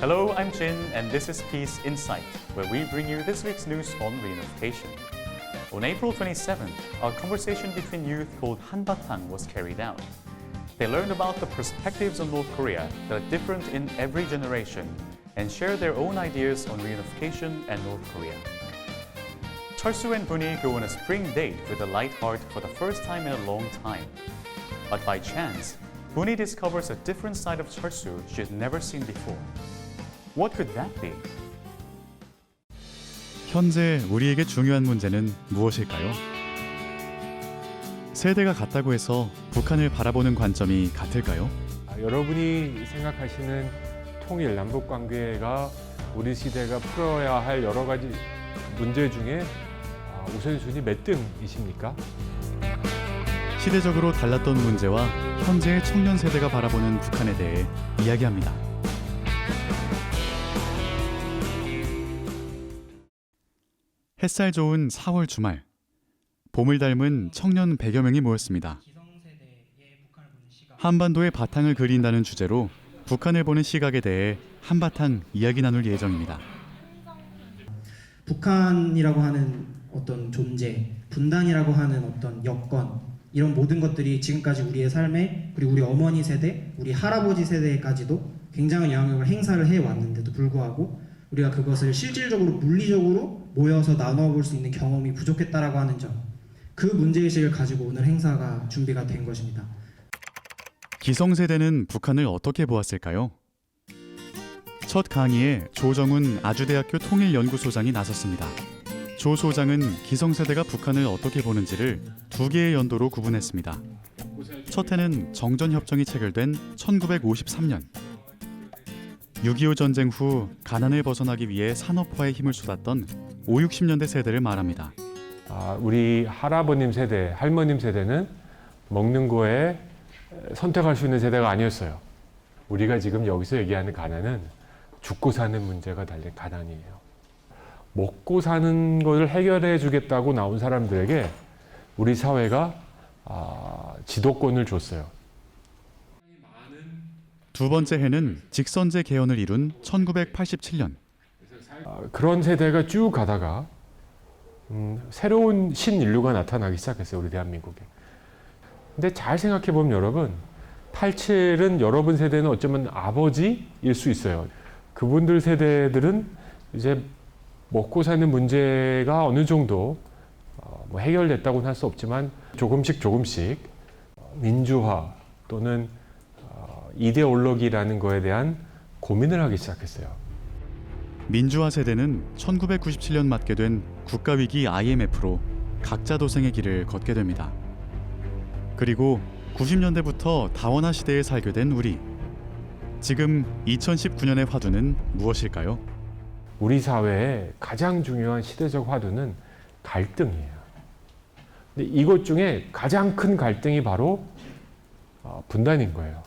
Hello, I'm Jin, and this is Peace Insight, where we bring you this week's news on reunification. On April 27th, a conversation between youth called Hanbatang was carried out. They learned about the perspectives on North Korea that are different in every generation and share their own ideas on reunification and North Korea. Cheolsu and Buni go on a spring date with a light heart for the first time in a long time. But by chance, Buni discovers a different side of Cheolsu she's never seen before. What could that be? 현재 우리에게 중요한 문제는 무엇일까요? 세대가 같다고 해서 북한을 바라보는 관점이 같을까요? 여러분이 생각하시는 통일, 남북 관계가 우리 시대가 풀어야 할 여러 가지 문제 중에 우선순위 몇 등이십니까? 시대적으로 달랐던 문제와 현재의 청년 세대가 바라보는 북한에 대해 이야기합니다. 햇살 좋은 4월 주말, 봄을 닮은 청년 100여 명이 모였습니다. 한반도의 바탕을 그린다는 주제로 북한을 보는 시각에 대해 한바탕 이야기 나눌 예정입니다. 북한이라고 하는 어떤 존재, 분단이라고 하는 어떤 여건, 이런 모든 것들이 지금까지 우리의 삶에, 그리고 우리 어머니 세대, 우리 할아버지 세대까지도 굉장한 영향력을 행사를 해왔는데도 불구하고 우리가 그것을 실질적으로 물리적으로 모여서 나눠볼 수 있는 경험이 부족했다라고 하는 점, 그 문제의식을 가지고 오늘 행사가 준비가 된 것입니다. 기성세대는 북한을 어떻게 보았을까요? 첫 강의에 조정훈 아주대학교 통일연구소장이 나섰습니다. 조 소장은 기성세대가 북한을 어떻게 보는지를 두 개의 연도로 구분했습니다. 첫 해는 정전협정이 체결된 1953년. 6.25 전쟁 후 가난을 벗어나기 위해 산업화에 힘을 쏟았던 5, 60년대 세대를 말합니다. 우리 할아버님 세대, 할머님 세대는 먹는 거에 선택할 수 있는 세대가 아니었어요. 우리가 지금 여기서 얘기하는 가난은 죽고 사는 문제가 달린 가난이에요. 먹고 사는 것을 해결해 주겠다고 나온 사람들에게 우리 사회가 지도권을 줬어요. 두 번째 해는 직선제 개헌을 이룬 1987년. 그런 세대가 쭉 가다가 새로운 신인류가 나타나기 시작했어요, 우리 대한민국에. 근데 잘 생각해 보면 여러분, 87은 여러분 세대는 어쩌면 아버지일 수 있어요. 그분들 세대들은 이제 먹고 사는 문제가 어느 정도 해결됐다고는 할 수 없지만 조금씩 민주화 또는 이데올로기라는 거에 대한 고민을 하기 시작했어요. 민주화 세대는 1997년 맞게 된 국가위기 IMF로 각자 도생의 길을 걷게 됩니다. 그리고 90년대부터 다원화 시대에 살게 된 우리. 지금 2019년의 화두는 무엇일까요? 우리 사회의 가장 중요한 시대적 화두는 갈등이에요. 근데 이것 중에 가장 큰 갈등이 바로 분단인 거예요.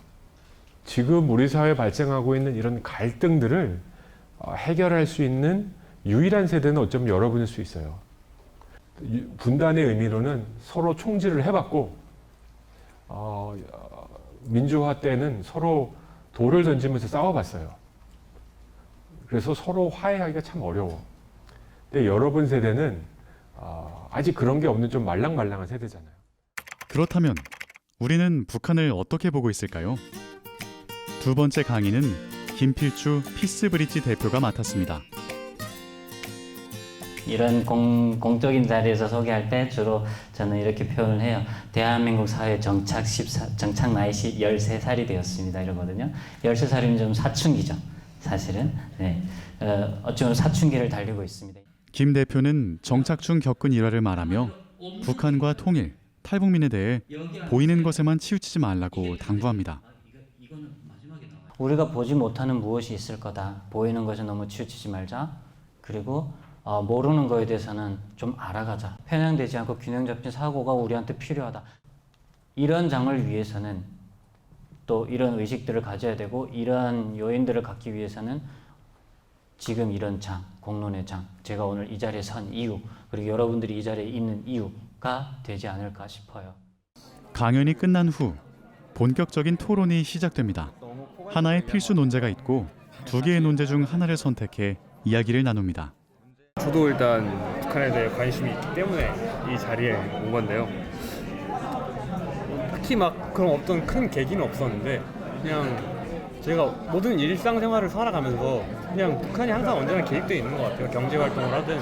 지금 우리 사회에 발생하고 있는 이런 갈등들을 해결할 수 있는 유일한 세대는 어쩌면 여러분일 수 있어요. 분단의 의미로는 서로 총질을 해봤고 민주화 때는 서로 돌을 던지면서 싸워봤어요. 그래서 서로 화해하기가 참 어려워. 근데 여러분 세대는 아직 그런 게 없는 좀 말랑말랑한 세대잖아요. 그렇다면 우리는 북한을 어떻게 보고 있을까요? 두 번째 강의는 김필주 피스브릿지 대표가 맡았습니다. 이런 공적인 자리에서 소개할 때 주로 저는 이렇게 표현을 해요. 대한민국 사회 정착 나이 13살이 되었습니다. 이러거든요. 13살이면 좀 사춘기죠. 사실은. 네. 어쩌면 사춘기를 달리고 있습니다. 김 대표는 정착 중 겪은 일화를 말하며 북한과 통일, 탈북민에 대해 보이는 것에만 치우치지 말라고 당부합니다. 우리가 보지 못하는 무엇이 있을 거다. 보이는 것에 너무 치우치지 말자. 그리고 모르는 거에 대해서는 좀 알아가자. 편향되지 않고 균형 잡힌 사고가 우리한테 필요하다. 이런 장을 위해서는 또 이런 의식들을 가져야 되고 이런 요인들을 갖기 위해서는 지금 이런 장, 공론의 장, 제가 오늘 이 자리에 선 이유, 그리고 여러분들이 이 자리에 있는 이유가 되지 않을까 싶어요. 강연이 끝난 후 본격적인 토론이 시작됩니다. 하나의 필수 논제가 있고 두 개의 논제 중 하나를 선택해 이야기를 나눕니다. 저도 일단 북한에 대해 관심이 있기 때문에 이 자리에 온 건데요. 딱히 막 그런 어떤 큰 계기는 없었는데 그냥 제가 모든 일상생활을 살아가면서 그냥 북한이 항상 언제나 개입되어 있는 것 같아요. 경제활동을 하든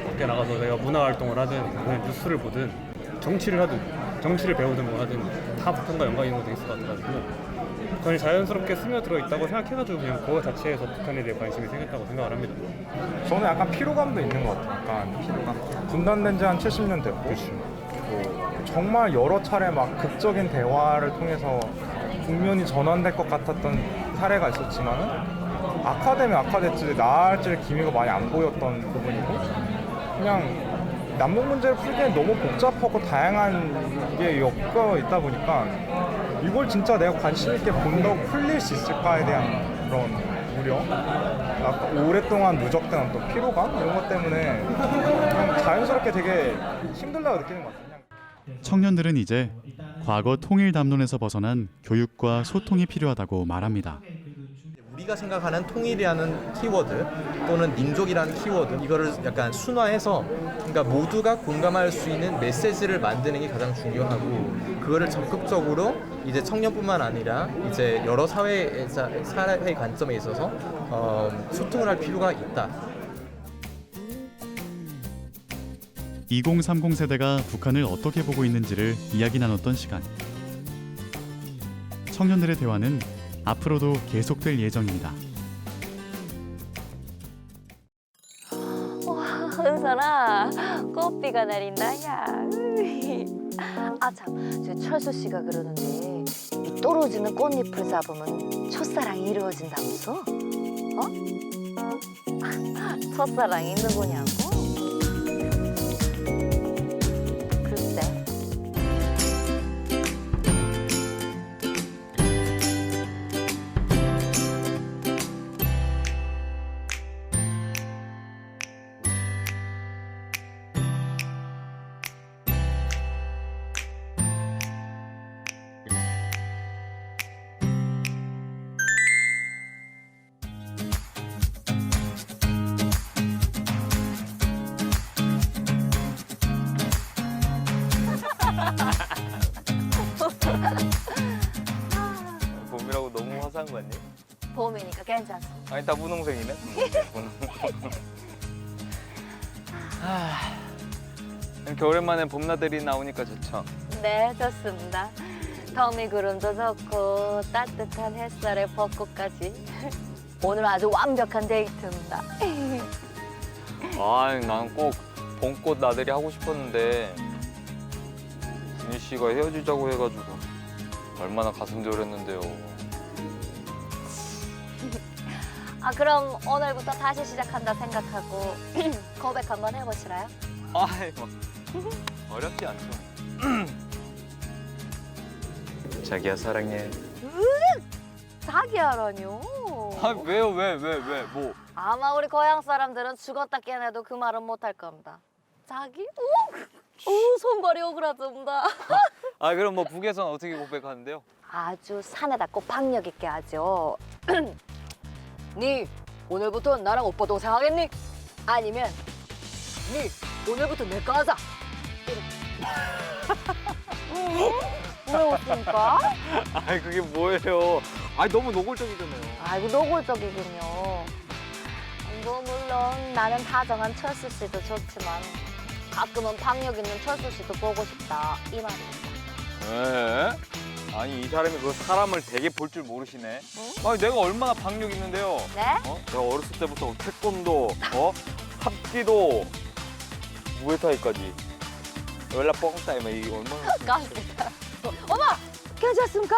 밖에 나가서 내가 문화활동을 하든 그냥 뉴스를 보든 정치를 하든 정치를 배우든 뭐 하든 다 북한과 연관이 있는 것도 있을 것 같아가지고 북한이 자연스럽게 스며들어 있다고 생각해가지고 그냥 그거 자체에서 북한에 대해 관심이 생겼다고 생각을 합니다. 저는 약간 피로감도 있는 것 같아요. 약간 피로감. 분단된 지 한 70년 됐고, 뭐 정말 여러 차례 막 극적인 대화를 통해서 국면이 전환될 것 같았던 사례가 있었지만은 악화됐지 나아질 기미가 많이 안 보였던 부분이고, 그냥 남북 문제를 풀기엔 너무 복잡하고 다양한 게 엮여 있다 보니까 이걸 진짜 내가 관심 있게 본다고 풀릴 수 있을까에 대한 그런 우려, 오랫동안 누적된 어떤 피로감 이런 것 때문에 그냥 자연스럽게 되게 힘들다고 느끼는 것 같아요. 청년들은 이제 과거 통일 담론에서 벗어난 교육과 소통이 필요하다고 말합니다. 우리가 생각하는 통일이라는 키워드 또는 민족이라는 키워드 이거를 약간 순화해서 그러니까 모두가 공감할 수 있는 메시지를 만드는 게 가장 중요하고 그거를 적극적으로 이제 청년뿐만 아니라 이제 여러 사회 관점에 있어서 소통을 할 필요가 있다. 2030 세대가 북한을 어떻게 보고 있는지를 이야기 나눴던 시간. 청년들의 대화는 앞으로도 계속될 예정입니다. 와, 은선아, 꽃비가 내린다, 야. 아, 참, 저 철수 씨가 그러는데 이 떨어지는 꽃잎을 잡으면 첫사랑이 이루어진다면서? 어? 첫사랑이 누구냐고? 글쎄. 봄이라고 너무 화사한 거 아니에요? 봄이니까 괜찮습니다. 아니 다 분홍색이네. 이렇게 오랜만에 봄나들이 나오니까 좋죠. 네, 좋습니다. 더미 구름도 좋고 따뜻한 햇살에 벚꽃까지. 오늘 아주 완벽한 데이트입니다. 아, 난 꼭 봄꽃 나들이 하고 싶었는데 준희 씨가 헤어지자고 해가지고 얼마나 가슴 졸였는데요. 아, 그럼 오늘부터 다시 시작한다 생각하고 고백 한번 해보시라요? 아이 뭐 어렵지 않죠. 자기야 사랑해. 자기야라뇨. 아 왜요 왜 뭐? 아마 우리 고향 사람들은 죽었다 깨내도 그 말은 못할 겁니다. 자기? 오, 손발이 오그라든다. 아 그럼 뭐 북에서는 어떻게 고백하는데요? 아주 산에다 꼭 박력 있게 하죠. 니 오늘부터 나랑 오빠 동생 하겠니? 아니면 니 오늘부터 내거 하자. 왜 웃습니까? 아이 그게 뭐예요? 아 너무 노골적이잖아요. 아이고 노골적이군요. 뭐 물론 나는 다정한 철수 씨도 좋지만 가끔은 박력 있는 철수 씨도 보고 싶다 이 말입니다. 에? 아니 이 사람이 그 사람을 되게 볼 줄 모르시네. 아니 내가 얼마나 박력 있는데요. 네? 내가 어렸을 때부터 태권도, 합기도, 무에타이까지 연락 뻥따이 막 이게 얼마나. 깜짝이야. 어머! 괜찮습니까?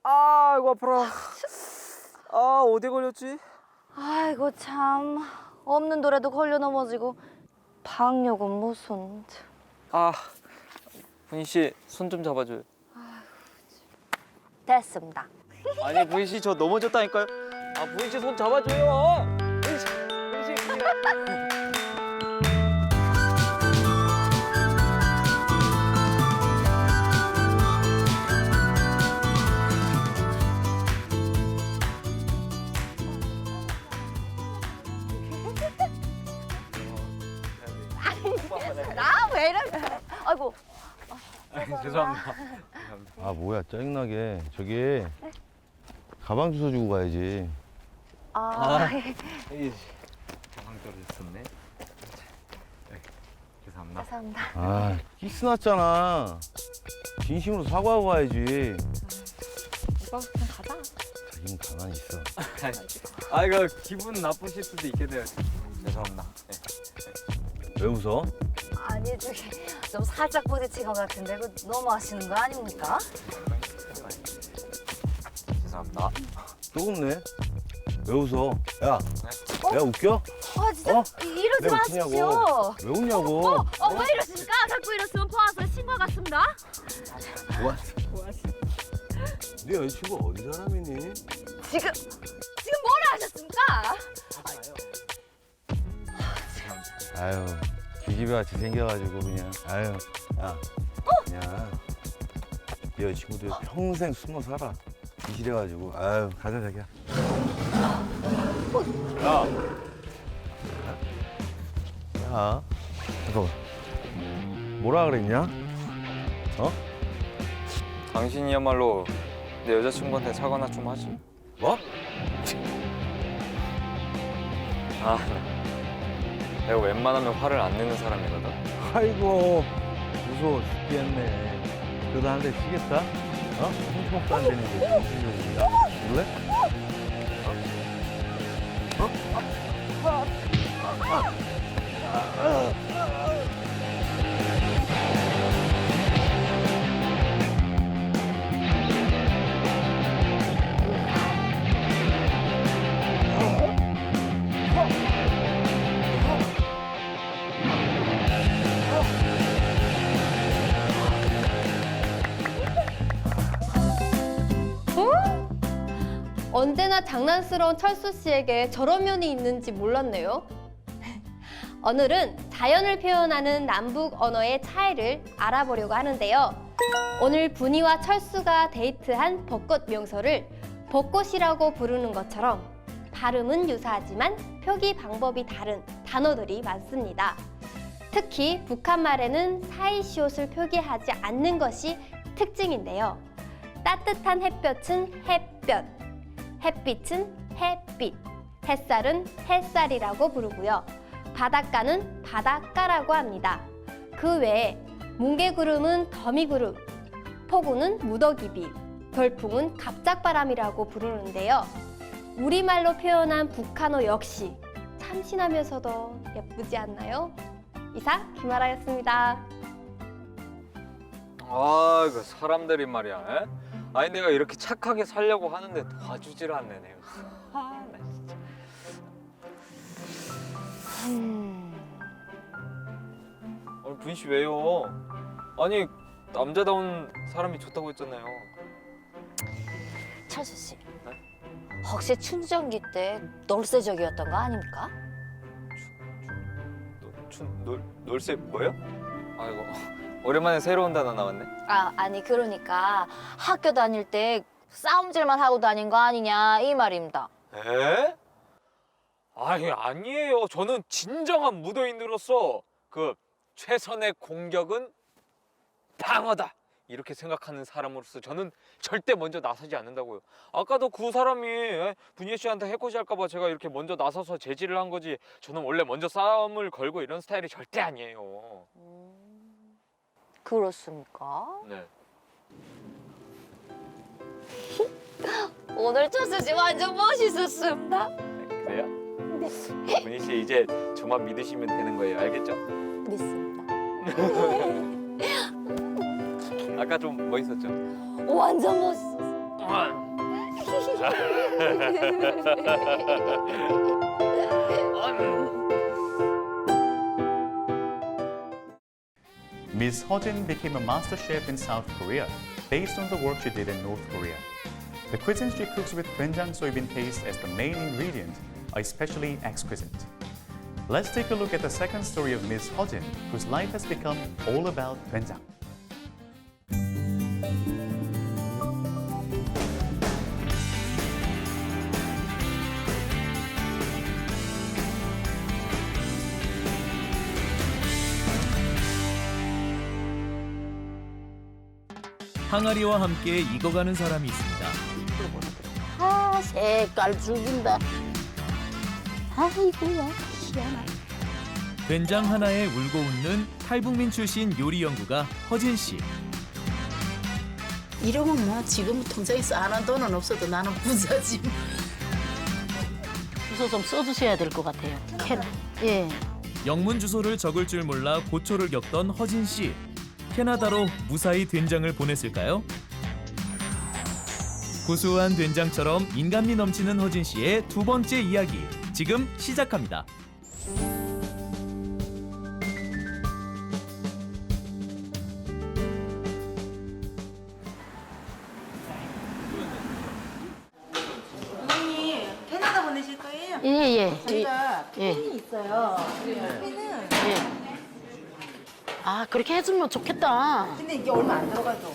아이고 아파라. 아 어디 걸렸지? 아이고 참 없는 돌에도 걸려 넘어지고 박력은 무슨. 아 분희 씨 손 좀 잡아줘요. 됐습니다. 아니 분희 씨 저 넘어졌다니까요. 아 분희 씨 손 잡아줘요. 분희 씨. 이러면 아이고. 죄송합니다. 아 뭐야 짜증나게 저기 가방 주워 주고 가야지. 아, 가방 떨어졌었네. 죄송합니다. 감사합니다. 아 키스 났잖아. 진심으로 사과하고 가야지. 오빠 그냥 가자. 자기는 가만히 있어. 아 이거 기분 나쁘실 수도 있겠네요. 죄송합니다. 왜 웃어? 아니 저기 좀 살짝 부딪힌 것 같은데 그 너무 하시는 거 아닙니까? 죄송합니다. 또 웃네. 왜 웃어? 야, 내가 웃겨? 진짜 어? 이러지 내가 마십시오. 웃기냐고. 왜 웃냐고? 왜 이러십니까? 자꾸 이러시면 포화서 신고 같습니다. 좋았어. 네 여자친구 어디 사람이니? 지금 뭐라 하셨습니까? 아유, 기집애 같이 생겨가지고 그냥. 아유, 야, 그냥 네 여자친구도 평생 숨어 살아. 이실해가지고. 아유, 가자 자기야. 야, 야, 잠깐만. 뭐라 그랬냐? 어? 당신이야말로 내 여자친구한테 사과나 좀 하지. 뭐? 아, 내가 웬만하면 화를 안 내는 사람이거든. 아이고, 무서워 죽겠네. 그래도 한 대 치겠다? 어? 훔쳐먹도 안 되는데 정신력이야. 볼래? 언제나 장난스러운 철수 씨에게 저런 면이 있는지 몰랐네요. 오늘은 자연을 표현하는 남북 언어의 차이를 알아보려고 하는데요. 오늘 분이와 철수가 데이트한 벚꽃 명소를 벚꽃이라고 부르는 것처럼 발음은 유사하지만 표기 방법이 다른 단어들이 많습니다. 특히 북한말에는 사이시옷을 표기하지 않는 것이 특징인데요. 따뜻한 햇볕은 햇볕, 햇빛은 햇빛, 햇살은 햇살이라고 부르고요. 바닷가는 바닷가라고 합니다. 그 외에 뭉게구름은 더미구름, 폭우는 무더기비, 돌풍은 갑작바람이라고 부르는데요. 우리말로 표현한 북한어 역시 참신하면서도 예쁘지 않나요? 이상 김아라였습니다. 아, 그 사람들이 말이야. 에? 아니 내가 이렇게 착하게 살려고 하는데 도와주질 않네. 내가. 아, 나 진짜. 아니 분희 씨 왜요? 아니 남자다운 사람이 좋다고 했잖아요. 철수 씨, 혹시 춘전기 때 놀세적이었던 거 아닙니까? 놀세 뭐요? 아이고 오랜만에 새로운 단어 나왔네. 아니 그러니까 학교 다닐 때 싸움질만 하고 다닌 거 아니냐 이 말입니다. 에? 아니 아니에요. 저는 진정한 무도인으로서 그 최선의 공격은 방어다 이렇게 생각하는 사람으로서 저는 절대 먼저 나서지 않는다고요. 아까도 그 사람이 분희 씨한테 해코지 할까봐 제가 이렇게 먼저 나서서 제지를 한 거지. 저는 원래 먼저 싸움을 걸고 이런 스타일이 절대 아니에요. 그렇습니까? 네. 오늘 철수 씨 완전 멋있었습니다. 그래요? 분희 씨 이제 저만 믿으시면 되는 거예요. 알겠죠? 믿습니다. 아까 좀 멋있었죠? 완전 멋있었어. Ms. Hojin became a master chef in South Korea based on the work she did in North Korea. The cuisines she cooks with doenjang soybean paste as the main ingredient are especially exquisite. Let's take a look at the second story of Ms. Hojin, whose life has become all about doenjang. 항아리와 함께 익어가는 사람이 있습니다. 아, 색깔 죽인다. 아이고야, 희한하다. 된장 하나에 울고 웃는 탈북민 출신 요리 연구가 허진 씨. 이러면 뭐 지금 통장에서 안 한 돈은 없어도 나는 부자지. 주소 좀 써주셔야 될 것 같아요. 예. 영문 주소를 적을 줄 몰라 고초를 겪던 허진 씨. 캐나다로 무사히 된장을 보냈을까요? 구수한 된장처럼 인간미 넘치는 허진 씨의 두 번째 이야기 지금 시작합니다. 어머니 캐나다 보내실 거예요? 예. 저희가 예. 핀이 있어요. 핀은 예. 아, 그렇게 해주면 좋겠다. 근데 이게 얼마 안 들어가죠.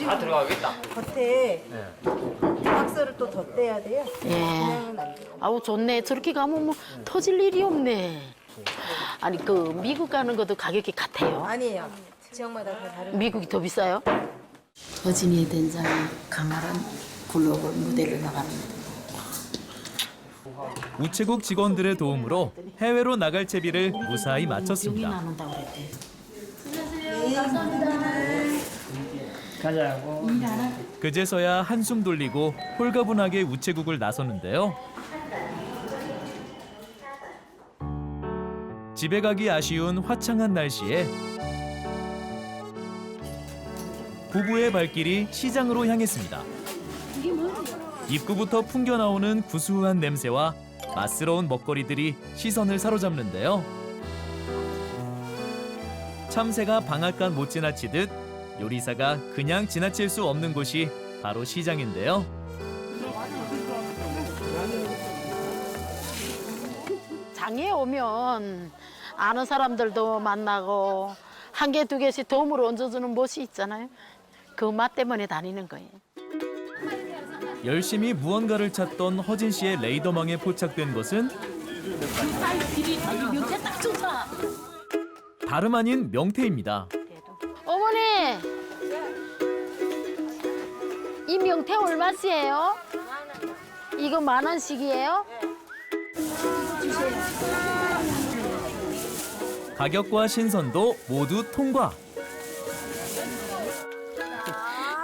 다 들어가겠다. 겉에 박스를 또 덧대야 돼요. 예. 그냥은 안 돼요. 아우, 좋네. 저렇게 가면 뭐 터질 일이 없네. 아니, 그 미국 가는 것도 가격이 같아요. 아니에요. 지역마다 다 다른. 미국이 더 비싸요? 허진이의 된장이 강렬한 글로벌 무대를 나갑니다. 우체국 직원들의 도움으로 해외로 나갈 채비를 무사히 마쳤습니다. 나눈다고 그랬대. 가자고. 그제서야 한숨 돌리고 홀가분하게 우체국을 나섰는데요. 집에 가기 아쉬운 화창한 날씨에 부부의 발길이 시장으로 향했습니다. 입구부터 풍겨나오는 구수한 냄새와 맛스러운 먹거리들이 시선을 사로잡는데요. 참새가 방앗간 못 지나치듯 요리사가 그냥 지나칠 수 없는 곳이 바로 시장인데요. 장에 오면 아는 사람들도 만나고 한 개, 두 개씩 도움을 얹어주는 곳이 있잖아요. 그 맛 때문에 다니는 거예요. 열심히 무언가를 찾던 허진 씨의 레이더망에 포착된 것은 명태 딱 좋다. 다름 아닌 명태입니다. 어머니, 이 명태 얼마씩이에요? 이거 10,000원씩이에요? 가격과 신선도 모두 통과.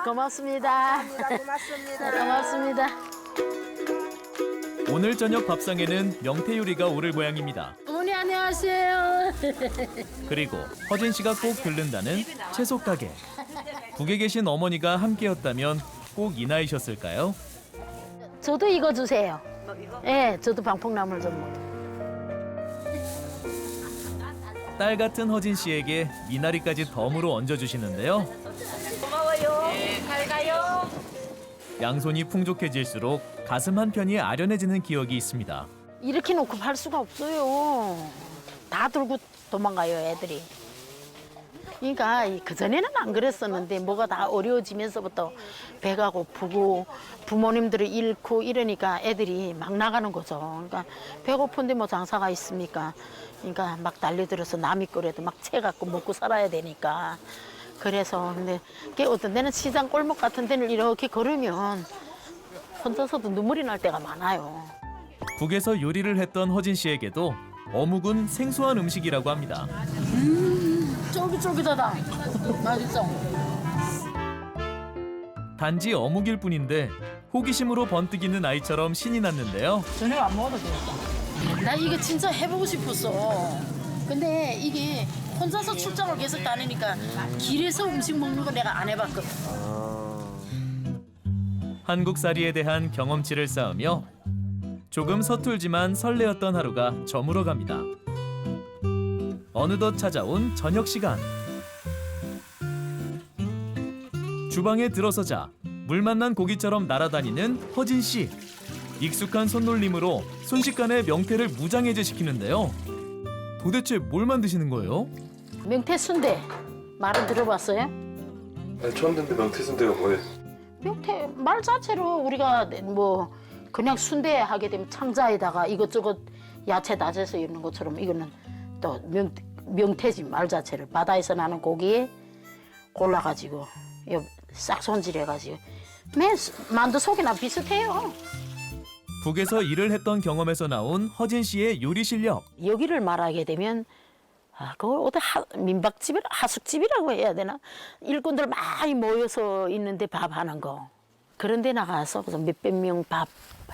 고맙습니다. 고맙습니다. 고맙습니다. 오늘 저녁 밥상에는 명태 요리가 오를 모양입니다. 어머니 안녕하세요. 그리고 허진 씨가 꼭 들른다는 채소 가게. 북에 계신 어머니가 함께였다면 꼭 이 나이셨을까요? 저도 이거 주세요. 예, 저도 방풍나물 좀 먹어요. 딸 같은 허진 씨에게 미나리까지 덤으로 얹어주시는데요. 고마워요. 네, 잘 가요. 양손이 풍족해질수록 가슴 한편이 아련해지는 기억이 있습니다. 이렇게 놓고 팔 수가 없어요. 다 들고 도망가요, 애들이. 그러니까 그전에는 안 그랬었는데 뭐가 다 어려워지면서부터 배가 고프고 부모님들을 잃고 이러니까 애들이 막 나가는 거죠. 그러니까 배고픈데 뭐 장사가 있습니까? 그러니까 막 달려들어서 남이 거라도 막 채 갖고 먹고 살아야 되니까. 그래서 근데 어떤 데는 시장 골목 같은 데를 이렇게 걸으면 혼자서도 눈물이 날 때가 많아요. 북에서 요리를 했던 허진 씨에게도 어묵은 생소한 음식이라고 합니다. 쫄깃쫄깃하다. 맛있어. 단지 어묵일 뿐인데 호기심으로 번뜩이는 아이처럼 신이 났는데요. 저녁 안 먹어도 되겠다. 나 이거 진짜 해보고 싶었어. 근데 이게 혼자서 출장을 계속 다니니까 길에서 음식 먹는 거 내가 안 해봤거든. 한국살이에 대한 경험치를 쌓으며 조금 서툴지만 설레었던 하루가 저물어갑니다. 어느덧 찾아온 저녁 시간. 주방에 들어서자 물 만난 고기처럼 날아다니는 허진 씨. 익숙한 손놀림으로 순식간에 명태를 무장해제시키는데요. 도대체 뭘 만드시는 거예요? 명태 순대 말은 들어봤어요? 네, 처음 듣는데 명태 순대가 뭐예요? 명태 말 자체로 우리가 뭐 그냥 순대 하게 되면 창자에다가 이것저것 야채 다져서 이러는 것처럼 이거는 또 명태지 말 자체를 바다에서 나는 고기에 골라가지고 싹 손질해가지고 맨 만두 속이나 비슷해요. 북에서 일을 했던 경험에서 나온 허진 씨의 요리 실력. 여기를 말하게 되면 그걸 어디 민박집이라 하숙집이라고 해야 되나? 일꾼들 많이 모여서 있는데 밥하는 거. 그런 데 나가서 몇백 명 밥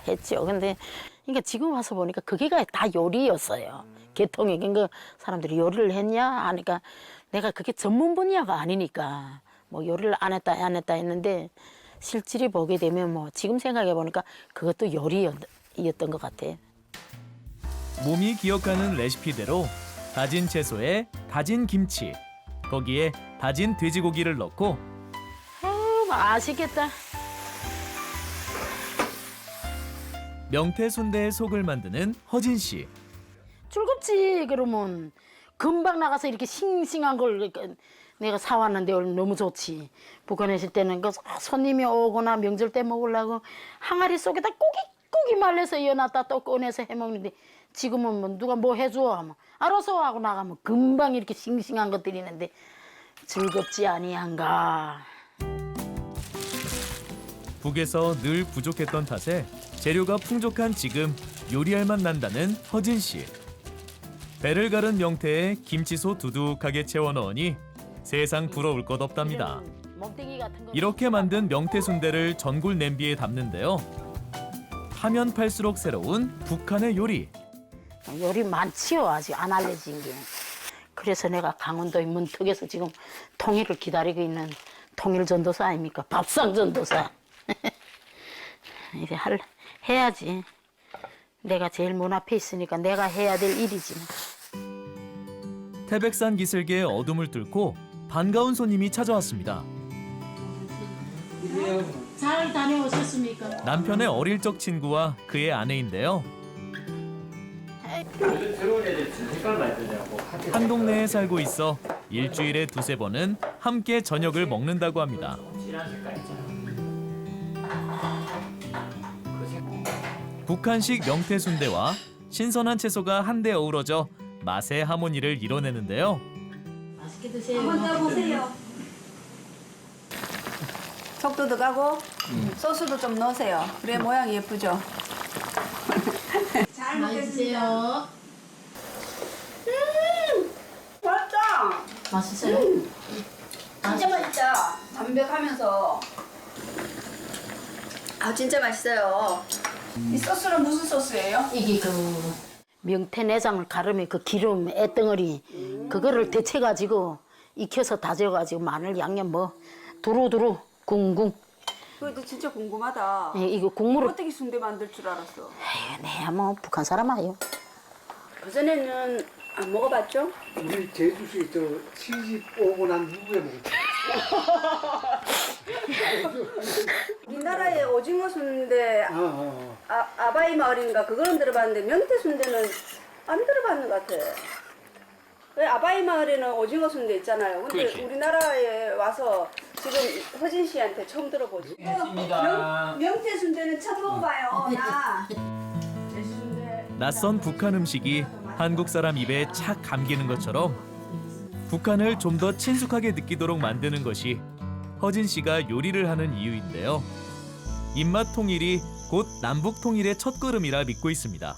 했죠. 근데 그러니까 지금 와서 보니까 그게 다 요리였어요. 계통이. 그러니까 사람들이 요리를 했냐 하니까 내가 그게 전문 분야가 아니니까 뭐 요리를 안 했다 했는데 실질이 보게 되면 뭐 지금 생각해 보니까 그것도 요리였던 것 같아요. 몸이 기억하는 레시피대로 다진 채소에 다진 김치, 거기에 다진 돼지고기를 넣고 맛있겠다. 명태 순대의 속을 만드는 허진 씨. 즐겁지. 그러면 금방 나가서 이렇게 싱싱한 걸 내가 사왔는데 너무 좋지. 북한에 있을 때는 그 손님이 오거나 명절 때 먹으려고 항아리 속에다 고기 말려서 이어놨다 또 꺼내서 해먹는데 지금은 뭐 누가 뭐 해줘 하면 알아서 하고 나가면 금방 이렇게 싱싱한 것들이 있는데 즐겁지 아니한가. 북에서 늘 부족했던 탓에 재료가 풍족한 지금 요리할 맛 난다는 허진 씨. 배를 가른 명태에 김치소 두둑하게 채워 넣으니 세상 부러울 것 없답니다. 이렇게 만든 명태 순대를 전골 냄비에 담는데요. 파면 팔수록 새로운 북한의 요리. 요리 많지요. 아직 안 알려진 게. 그래서 내가 강원도의 문턱에서 지금 통일을 기다리고 있는 통일전도사 아닙니까? 밥상전도사. 이제 해야지. 내가 제일 문 앞에 있으니까 내가 해야 될 일이지. 태백산 기슭의 어둠을 뚫고 반가운 손님이 찾아왔습니다. 잘 다녀오셨습니까? 남편의 어릴 적 친구와 그의 아내인데요. 한 동네에 살고 있어 일주일에 두세 번은 함께 저녁을 먹는다고 합니다. 북한식 명태 순대와 신선한 채소가 한데 어우러져 맛의 하모니를 이뤄내는데요. 맛있게 드세요. 한번 떠보세요. 속도 들어가고 소스도 좀 넣으세요. 그래 모양이 예쁘죠? 잘 먹겠습니다. 맛있다. 맛있어요? 진짜 맛있다. 담백하면서 진짜 맛있어요. 이 소스는 무슨 소스예요? 이게 그 명태 내장을 가르면 그 기름 애덩어리 그거를 데쳐가지고 익혀서 다져가지고 마늘 양념 뭐 두루두루 궁궁. 그래도 진짜 궁금하다. 예, 이거 국물을 어떻게 순대 만들 줄 알았어? 네, 뭐 북한 사람 아요. 그전에는 안 먹어봤죠? 우리 제주시에 시집 오고 난 이후에 먹었죠. 우리나라에 오징어 순대 아바이 마을인가 그거는 들어봤는데 명태 순대는 안 들어봤는 것 같아. 왜 아바이 마을에는 오징어 순대 있잖아요. 근데 그렇지. 우리나라에 와서 지금 허진 씨한테 처음 들어보지. 명태 순대는 처음 먹어봐요. 나. 낯선 북한 음식이 한국 사람 입에 착 감기는 것처럼 북한을 좀 더 친숙하게 느끼도록 만드는 것이 허진 씨가 요리를 하는 이유인데요. 입맛 통일이 곧 남북 통일의 첫걸음이라 믿고 있습니다.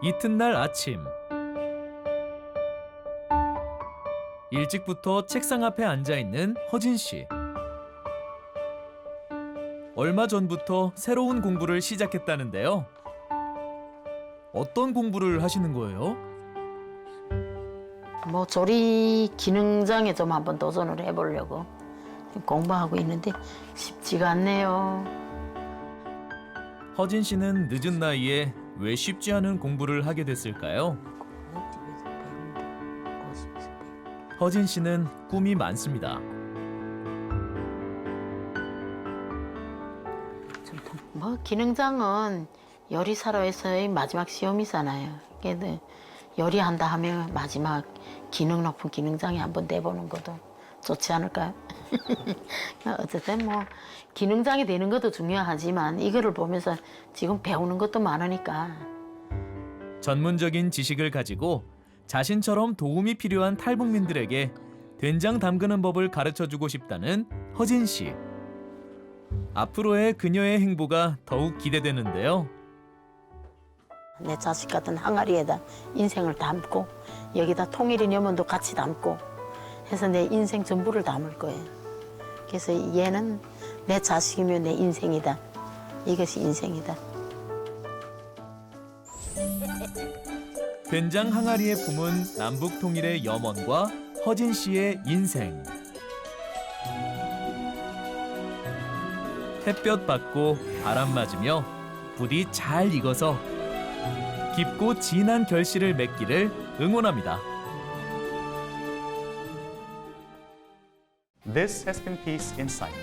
이튿날 아침 일찍부터 책상 앞에 앉아 있는 허진 씨. 얼마 전부터 새로운 공부를 시작했다는데요. 어떤 공부를 하시는 거예요? 뭐 조리 기능장에 좀 한번 도전을 해보려고 공부하고 있는데 쉽지가 않네요. 허진 씨는 늦은 나이에 왜 쉽지 않은 공부를 하게 됐을까요? 허진 씨는 꿈이 많습니다. 뭐 기능장은 요리사로에서의 마지막 시험이잖아요. 그래도 요리한다 하면 마지막 기능 높은 기능장에 한번 내보는 것도 좋지 않을까요? 어쨌든 뭐 기능장이 되는 것도 중요하지만 이거를 보면서 지금 배우는 것도 많으니까 전문적인 지식을 가지고 자신처럼 도움이 필요한 탈북민들에게 된장 담그는 법을 가르쳐주고 싶다는 허진 씨. 앞으로의 그녀의 행보가 더욱 기대되는데요. 내 자식 같은 항아리에다 인생을 담고 여기다 통일인 염원도 같이 담고 해서 내 인생 전부를 담을 거예요. 그래서 얘는 내 자식이면 내 인생이다. 이것이 인생이다. 된장 항아리에 품은 남북 통일의 염원과 허진 씨의 인생. 햇볕 받고 바람 맞으며 부디 잘 익어서 깊고 진한 결실을 맺기를 응원합니다. This has been Peace Insight.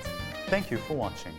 Thank you for watching.